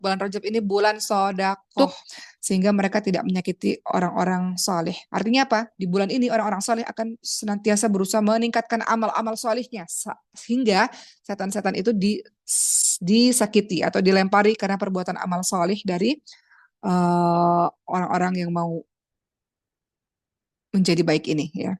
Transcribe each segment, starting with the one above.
bulan Rajab ini bulan sodakoh, sehingga mereka tidak menyakiti orang-orang soleh. Artinya apa? Di bulan ini orang-orang soleh akan senantiasa berusaha meningkatkan amal-amal solehnya, sehingga setan-setan itu disakiti atau dilempari karena perbuatan amal soleh dari orang-orang yang mau menjadi baik ini, ya.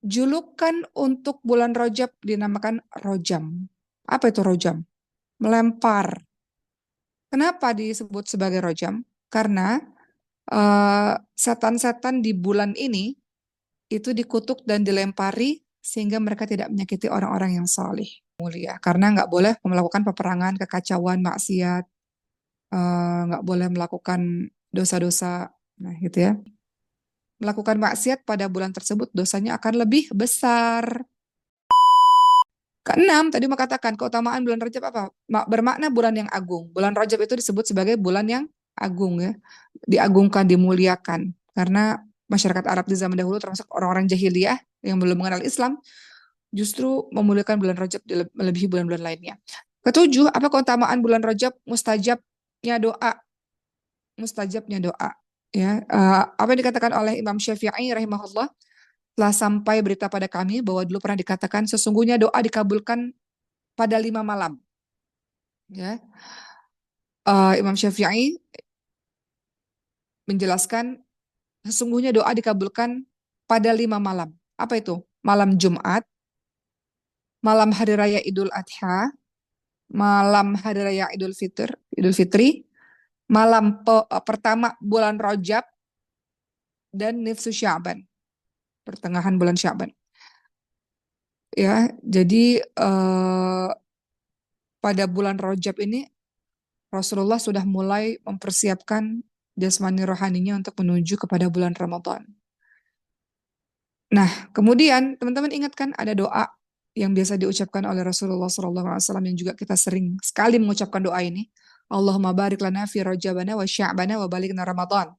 Julukan untuk bulan Rajab dinamakan Rojam. Apa itu Rojam? Melempar. Kenapa disebut sebagai Rojam? Karena setan-setan di bulan ini itu dikutuk dan dilempari sehingga mereka tidak menyakiti orang-orang yang salih, mulia. Karena nggak boleh melakukan peperangan, kekacauan, maksiat, nggak boleh melakukan dosa-dosa, nah gitu ya. Melakukan maksiat pada bulan tersebut dosanya akan lebih besar. Keenam, tadi mengatakan keutamaan bulan Rajab apa? Bermakna bulan yang agung. Bulan Rajab itu disebut sebagai bulan yang agung, ya. Diagungkan, dimuliakan. Karena masyarakat Arab di zaman dahulu termasuk orang-orang jahiliyah yang belum mengenal Islam justru memuliakan bulan Rajab melebihi bulan-bulan lainnya. Ketujuh, apa keutamaan bulan Rajab? Mustajabnya doa. Mustajabnya doa. Ya, apa yang dikatakan oleh Imam Syafi'i rahimahullah, telah sampai berita pada kami bahwa dulu pernah dikatakan sesungguhnya doa dikabulkan pada 5 malam. Ya, Imam Syafi'i menjelaskan sesungguhnya doa dikabulkan pada 5 malam. Apa itu? Malam Jumat, malam Hari Raya Idul Adha, malam Hari Raya Idul Fitri, malam pertama bulan Rajab, dan Nifsu Sya'ban, pertengahan bulan Sya'ban. Ya, jadi pada bulan Rajab ini Rasulullah sudah mulai mempersiapkan jasmani rohaninya untuk menuju kepada bulan Ramadan. Nah, kemudian teman-teman ingat kan ada doa yang biasa diucapkan oleh Rasulullah SAW yang juga kita sering sekali mengucapkan doa ini. Allahumma barik lana fi rajabana wa sya'bana wa balighna Ramadan.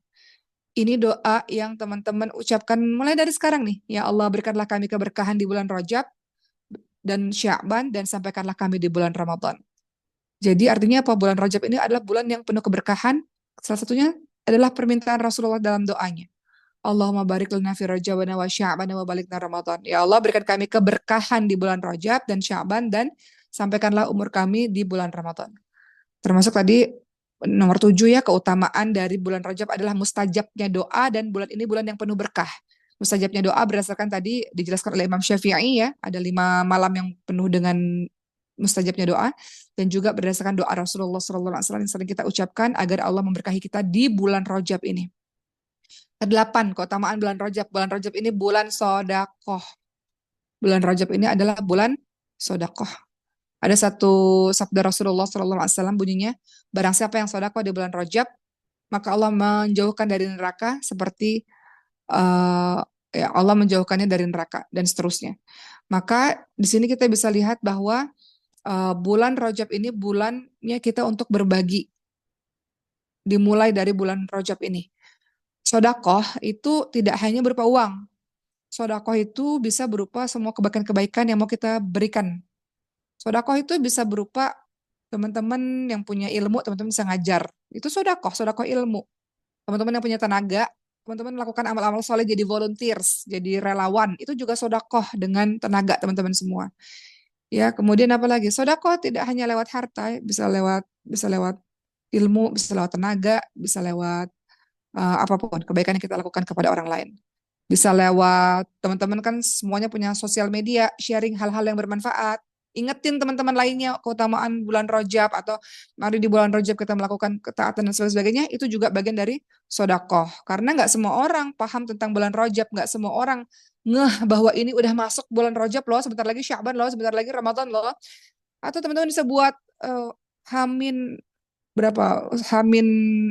Ini doa yang teman-teman ucapkan mulai dari sekarang nih. Ya Allah, berikanlah kami keberkahan di bulan Rajab dan Sya'ban dan sampaikanlah kami di bulan Ramadan. Jadi artinya apa? Bulan Rajab ini adalah bulan yang penuh keberkahan. Salah satunya adalah permintaan Rasulullah dalam doanya. Allahumma barik lana fi rajabana wa sya'bana wa balighna Ramadan. Ya Allah, berikan kami keberkahan di bulan Rajab dan Sya'ban dan sampaikanlah umur kami di bulan Ramadan. Termasuk tadi nomor 7 ya, keutamaan dari bulan Rajab adalah mustajabnya doa dan bulan ini bulan yang penuh berkah. Mustajabnya doa berdasarkan tadi dijelaskan oleh Imam Syafi'i ya, ada 5 malam yang penuh dengan mustajabnya doa dan juga berdasarkan doa Rasulullah SAW yang sering kita ucapkan agar Allah memberkahi kita di bulan Rajab ini. Kedelapan, keutamaan bulan Rajab. Bulan Rajab ini bulan sodakoh. Bulan Rajab ini adalah bulan sodakoh. Ada satu sabda Rasulullah SAW bunyinya, barang siapa yang sodakoh di bulan Rajab, maka Allah menjauhkan dari neraka seperti ya Allah menjauhkannya dari neraka dan seterusnya. Maka di sini kita bisa lihat bahwa bulan Rajab ini bulannya kita untuk berbagi. Dimulai dari bulan Rajab ini. Sodakoh itu tidak hanya berupa uang. Sodakoh itu bisa berupa semua kebaikan-kebaikan yang mau kita berikan. Sodakoh itu bisa berupa teman-teman yang punya ilmu, teman-teman bisa ngajar. Itu sodakoh, sodakoh ilmu. Teman-teman yang punya tenaga, teman-teman melakukan amal-amal soleh jadi volunteers, jadi relawan. Itu juga sodakoh dengan tenaga teman-teman semua. Ya, kemudian apa lagi? Sodakoh tidak hanya lewat harta, bisa lewat ilmu, bisa lewat tenaga, bisa lewat apapun kebaikan yang kita lakukan kepada orang lain. Bisa lewat teman-teman kan semuanya punya sosial media, sharing hal-hal yang bermanfaat. Ingetin teman-teman lainnya keutamaan bulan Rajab atau mari di bulan Rajab kita melakukan ketaatan dan sebagainya, itu juga bagian dari sodakoh. Karena nggak semua orang paham tentang bulan Rajab, nggak semua orang ngeh bahwa ini udah masuk bulan Rajab loh, sebentar lagi Sya'ban loh, sebentar lagi Ramadan loh. Atau teman-teman bisa buat Hamin berapa Hamin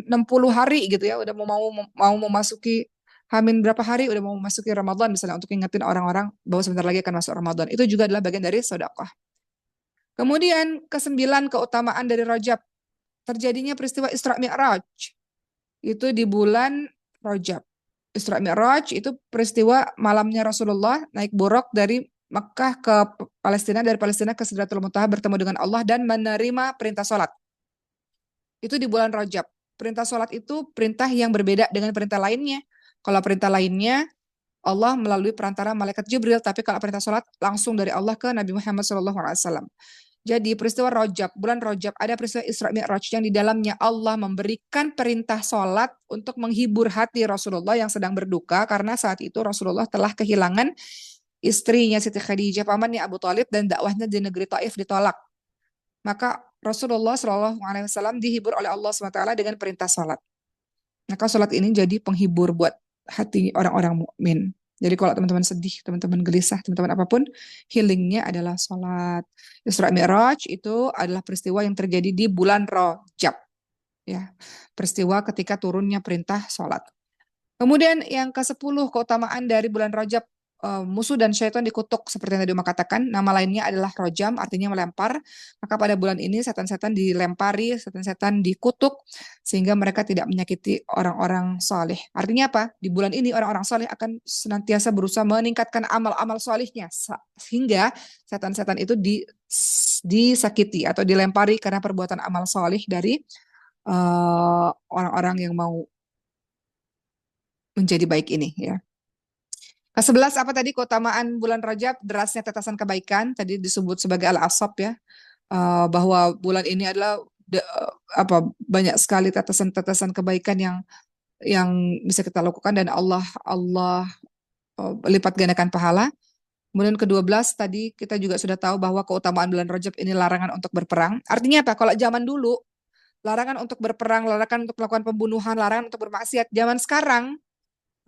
60 hari gitu ya, udah mau memasuki Hamin berapa hari udah mau memasuki Ramadan misalnya, untuk ingetin orang-orang bahwa sebentar lagi akan masuk Ramadan. Itu juga adalah bagian dari sedekah. Kemudian kesembilan, keutamaan dari Rajab, terjadinya peristiwa Isra Mi'raj. Itu di bulan Rajab. Isra Mi'raj itu peristiwa malamnya Rasulullah naik buraq dari Mekah ke Palestina, dari Palestina ke Sidratul Muntaha bertemu dengan Allah dan menerima perintah sholat. Itu di bulan Rajab. Perintah sholat itu perintah yang berbeda dengan perintah lainnya. Kalau perintah lainnya Allah melalui perantara malaikat Jibril, tapi kalau perintah sholat langsung dari Allah ke Nabi Muhammad SAW. Jadi peristiwa Rajab, bulan Rajab ada peristiwa Isra Mi'raj yang di dalamnya Allah memberikan perintah sholat untuk menghibur hati Rasulullah yang sedang berduka karena saat itu Rasulullah telah kehilangan istrinya Siti Khadijah, pamannya Abu Thalib, dan dakwahnya di negeri Taif ditolak. Maka Rasulullah SAW dihibur oleh Allah SWT dengan perintah sholat. Maka sholat ini jadi penghibur buat hati orang-orang mukmin. Jadi kalau teman-teman sedih, teman-teman gelisah, teman-teman apapun, healingnya adalah sholat. Isra Mi'raj itu adalah peristiwa yang terjadi di bulan Rajab. Ya, peristiwa ketika turunnya perintah sholat. Kemudian yang ke-10 keutamaan dari bulan Rajab, musuh dan syaitan dikutuk seperti yang tadi Uma katakan. Nama lainnya adalah rojam, artinya melempar. Maka pada bulan ini setan-setan dilempari, setan-setan dikutuk sehingga mereka tidak menyakiti orang-orang soleh. Artinya apa? Di bulan ini orang-orang soleh akan senantiasa berusaha meningkatkan amal-amal solehnya sehingga setan-setan itu disakiti atau dilempari karena perbuatan amal soleh dari orang-orang yang mau menjadi baik ini, ya. Ke-11 apa tadi keutamaan bulan Rajab? Derasnya tetesan kebaikan, tadi disebut sebagai al-asab, ya. Bahwa bulan ini adalah banyak sekali tetesan-tetesan kebaikan yang bisa kita lakukan dan Allah lipat gandakan pahala. Kemudian ke-12 tadi kita juga sudah tahu bahwa keutamaan bulan Rajab ini larangan untuk berperang. Artinya apa? Kalau zaman dulu larangan untuk berperang, larangan untuk melakukan pembunuhan, larangan untuk bermaksiat. Zaman sekarang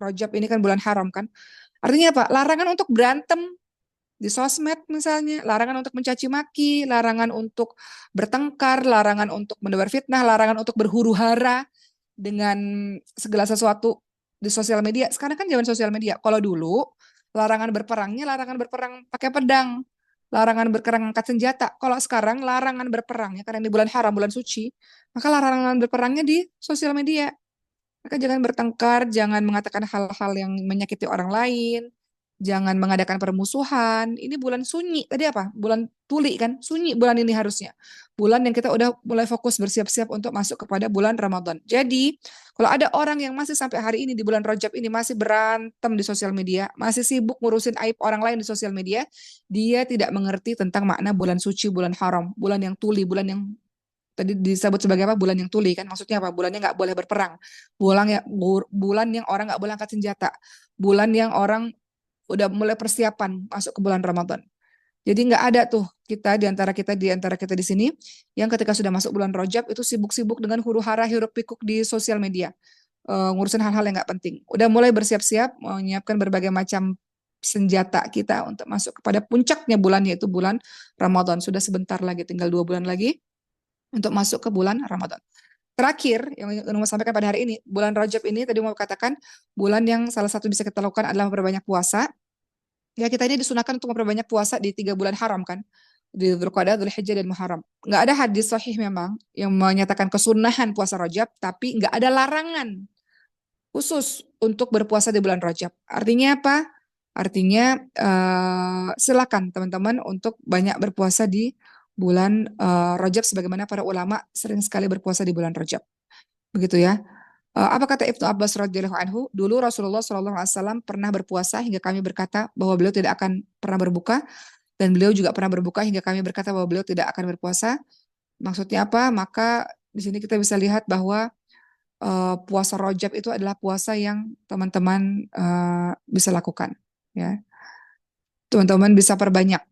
Rajab ini kan bulan haram kan. Artinya apa? Larangan untuk berantem di sosmed misalnya, larangan untuk mencaci maki, larangan untuk bertengkar, larangan untuk menebar fitnah, larangan untuk berhuru-hara dengan segala sesuatu di sosial media. Sekarang kan zaman sosial media. Kalau dulu larangan berperangnya larangan berperang pakai pedang, larangan berperang angkat senjata. Kalau sekarang larangan berperangnya karena ini bulan haram, bulan suci, maka larangan berperangnya di sosial media. Maka jangan bertengkar, jangan mengatakan hal-hal yang menyakiti orang lain, jangan mengadakan permusuhan. Ini bulan sunyi. Tadi apa? Bulan tuli kan? Sunyi bulan ini harusnya. Bulan yang kita udah mulai fokus bersiap-siap untuk masuk kepada bulan Ramadan. Jadi, kalau ada orang yang masih sampai hari ini di bulan Rajab ini masih berantem di sosial media, masih sibuk ngurusin aib orang lain di sosial media, dia tidak mengerti tentang makna bulan suci, bulan haram, bulan yang tuli, bulan yang tadi disebut sebagai apa? Bulan yang tuli kan? Maksudnya apa? Bulannya nggak boleh berperang. Bulan yang orang nggak boleh angkat senjata. Bulan yang orang udah mulai persiapan masuk ke bulan Ramadan. Jadi nggak ada tuh kita di sini yang ketika sudah masuk bulan Rajab itu sibuk-sibuk dengan huru hara hiruk pikuk di sosial media, ngurusin hal-hal yang nggak penting. Udah mulai bersiap-siap menyiapkan berbagai macam senjata kita untuk masuk kepada puncaknya bulan yaitu bulan Ramadan. Sudah sebentar lagi, tinggal 2 bulan lagi untuk masuk ke bulan Ramadan. Terakhir yang mau sampaikan pada hari ini, bulan Rajab ini tadi mau katakan bulan yang salah satu bisa kita lakukan adalah memperbanyak puasa. Ya kita ini disunahkan untuk memperbanyak puasa di 3 bulan haram kan, di Dzulqa'dah, Dzulhijjah dan Muharram. Nggak ada hadis sahih memang yang menyatakan kesunahan puasa Rajab, tapi nggak ada larangan khusus untuk berpuasa di bulan Rajab. Artinya apa? Artinya silakan teman-teman untuk banyak berpuasa di bulan Rajab sebagaimana para ulama sering sekali berpuasa di bulan Rajab. Begitu ya. Apa kata Ibnu Abbas radhiyallahu anhu? Dulu Rasulullah SAW pernah berpuasa hingga kami berkata bahwa beliau tidak akan pernah berbuka dan beliau juga pernah berbuka hingga kami berkata bahwa beliau tidak akan berpuasa. Maksudnya apa? Maka di sini kita bisa lihat bahwa puasa Rajab itu adalah puasa yang teman-teman bisa lakukan, ya. Teman-teman bisa perbanyak.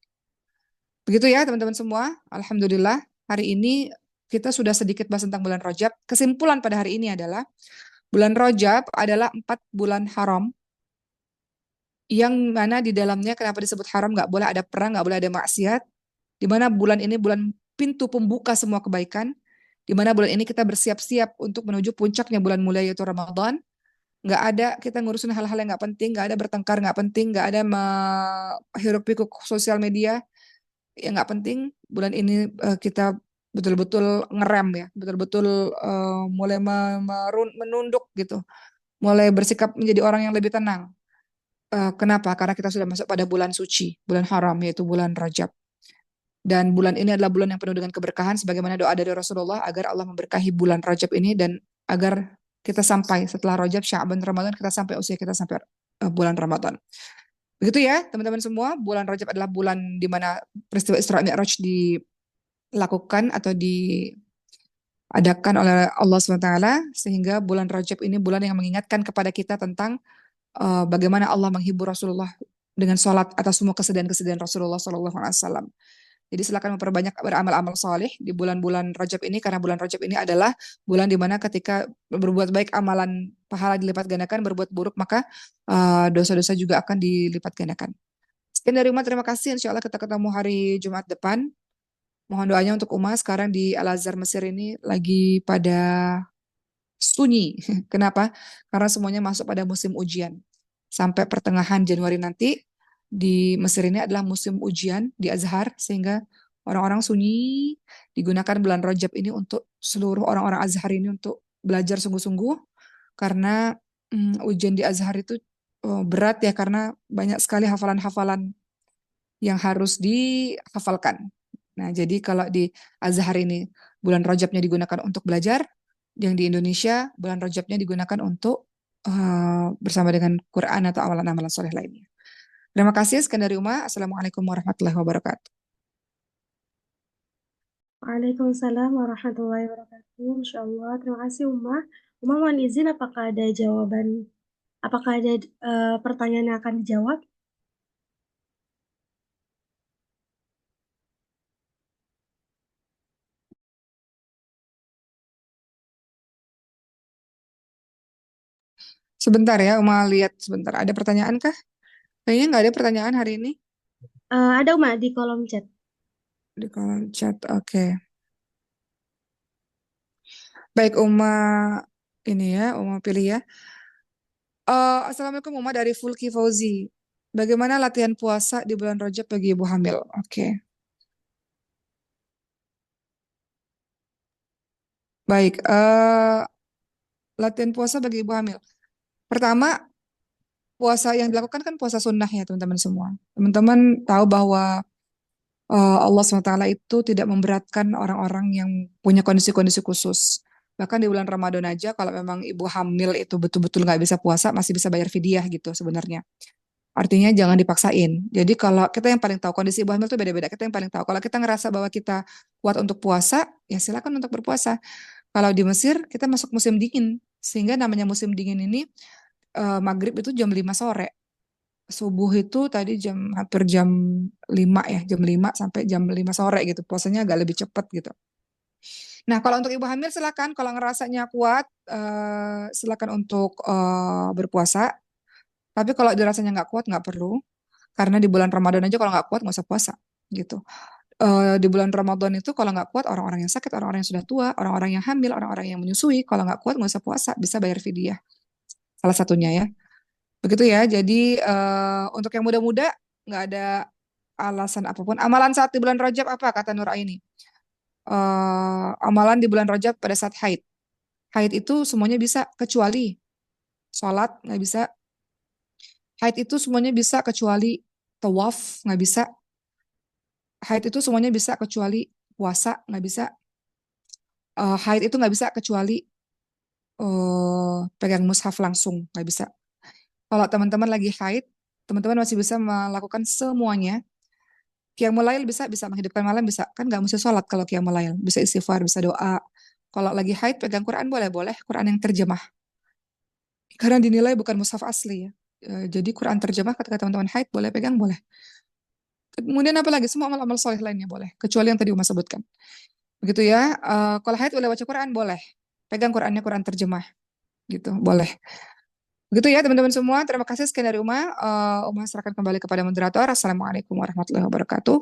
Begitu ya teman-teman semua. Alhamdulillah hari ini kita sudah sedikit bahas tentang bulan Rajab. Kesimpulan pada hari ini adalah bulan Rajab adalah 4 bulan haram yang mana di dalamnya kenapa disebut haram, nggak boleh ada perang, nggak boleh ada maksiat. Di mana bulan ini bulan pintu pembuka semua kebaikan. Di mana bulan ini kita bersiap-siap untuk menuju puncaknya bulan mulia yaitu Ramadan. Nggak ada kita ngurusin hal-hal yang nggak penting, nggak ada bertengkar nggak penting, nggak ada hiruk pikuk sosial media yang nggak penting. Bulan ini kita betul-betul ngerem ya, betul-betul mulai menunduk gitu, mulai bersikap menjadi orang yang lebih tenang. Kenapa? Karena kita sudah masuk pada bulan suci, bulan haram, yaitu bulan Rajab. Dan bulan ini adalah bulan yang penuh dengan keberkahan, sebagaimana doa dari Rasulullah agar Allah memberkahi bulan Rajab ini dan agar kita sampai setelah Rajab, Sya'ban, Ramadan, kita sampai usia kita sampai bulan Ramadan. Begitu ya, teman-teman semua. Bulan Rajab adalah bulan di mana peristiwa Isra Mi'raj dilakukan atau diadakan oleh Allah SWT, sehingga bulan Rajab ini bulan yang mengingatkan kepada kita tentang bagaimana Allah menghibur Rasulullah dengan sholat atas semua kesedihan-kesedihan Rasulullah SAW. Jadi silakan memperbanyak beramal-amal soleh di bulan-bulan Rajab ini, karena bulan Rajab ini adalah bulan di mana ketika berbuat baik amalan pahala dilipat gandakan, berbuat buruk maka dosa-dosa juga akan dilipat gandakan. Sekian dari Uma, terima kasih. Insya Allah kita ketemu hari Jumat depan. Mohon doanya untuk Uma. Sekarang di Al-Azhar Mesir ini lagi pada sunyi. Kenapa? Karena semuanya masuk pada musim ujian. Sampai pertengahan Januari nanti di Mesir ini adalah musim ujian di Azhar, sehingga orang-orang sunyi. Digunakan bulan Rajab ini untuk seluruh orang-orang Azhar ini untuk belajar sungguh-sungguh, karena ujian di Azhar itu berat ya, karena banyak sekali hafalan-hafalan yang harus dihafalkan. Nah, jadi kalau di Azhar ini bulan Rajabnya digunakan untuk belajar, yang di Indonesia bulan Rajabnya digunakan untuk bersama dengan Quran atau amalan-amalan soleh lainnya. Terima kasih. Sekian dari Uma. Assalamualaikum warahmatullahi wabarakatuh. Waalaikumsalam warahmatullahi wabarakatuh. Masya Allah. Terima kasih, Umar. Umar mohon izin, apakah ada pertanyaan yang akan dijawab? Sebentar ya, Uma lihat sebentar. Ada pertanyaan kah? Kayaknya nggak ada pertanyaan hari ini Ada Umar di kolom chat. di kolom chat. Oke. Baik, Uma ini ya, Uma pilih ya. Assalamualaikum Uma dari Fulki Fauzi. Bagaimana latihan puasa di bulan Rajab bagi ibu hamil? Oke. Baik, latihan puasa bagi ibu hamil. Pertama, puasa yang dilakukan kan puasa sunnah ya teman-teman semua. Teman-teman tahu bahwa Allah SWT itu tidak memberatkan orang-orang yang punya kondisi-kondisi khusus. Bahkan di bulan Ramadan aja, kalau memang ibu hamil itu betul-betul nggak bisa puasa, masih bisa bayar fidyah gitu sebenarnya. Artinya jangan dipaksain. Jadi kalau kita yang paling tahu, kondisi ibu hamil itu beda-beda. Kita yang paling tahu. Kalau kita ngerasa bahwa kita kuat untuk puasa, ya silakan untuk berpuasa. Kalau di Mesir, kita masuk musim dingin. Sehingga namanya musim dingin ini, maghrib itu jam 5 sore. Subuh itu tadi hampir jam 5 ya, jam 5 sampai jam 5 sore gitu. Puasanya agak lebih cepat gitu. Nah, kalau untuk ibu hamil silakan, kalau ngerasanya kuat, silakan untuk berpuasa. Tapi kalau dirasanya nggak kuat, nggak perlu. Karena di bulan Ramadan aja kalau nggak kuat, nggak usah puasa gitu. Di bulan Ramadan itu kalau nggak kuat, orang-orang yang sakit, orang-orang yang sudah tua, orang-orang yang hamil, orang-orang yang menyusui, kalau nggak kuat nggak usah puasa, bisa bayar fidyah. Salah satunya ya. Begitu ya. Jadi untuk yang muda-muda nggak ada alasan apapun. Amalan saat di bulan Rajab apa kata Nur Aini? Amalan di bulan Rajab pada saat haid. Haid itu semuanya bisa kecuali sholat nggak bisa. Haid itu semuanya bisa kecuali tawaf nggak bisa. Haid itu semuanya bisa kecuali puasa nggak bisa. Haid itu nggak bisa kecuali pegang mushaf langsung nggak bisa. Kalau teman-teman lagi haid, teman-teman masih bisa melakukan semuanya. Qiyamul Lail bisa, bisa menghidupkan malam bisa. Kan nggak mesti sholat kalau Qiyamul Lail. Bisa istighfar, bisa doa. Kalau lagi haid pegang Quran boleh-boleh. Quran yang terjemah. Karena dinilai bukan mushaf asli ya. Jadi Quran terjemah ketika teman-teman haid boleh pegang, boleh. Kemudian apa lagi? Semua amal-amal soleh lainnya boleh. Kecuali yang tadi Uma sebutkan. Begitu ya. Kalau haid boleh baca Quran, boleh. Pegang Qurannya Quran terjemah. Gitu, boleh. Begitu ya teman-teman semua. Terima kasih sekian dari Uma. Uma serahkan kembali kepada moderator. Assalamualaikum warahmatullahi wabarakatuh.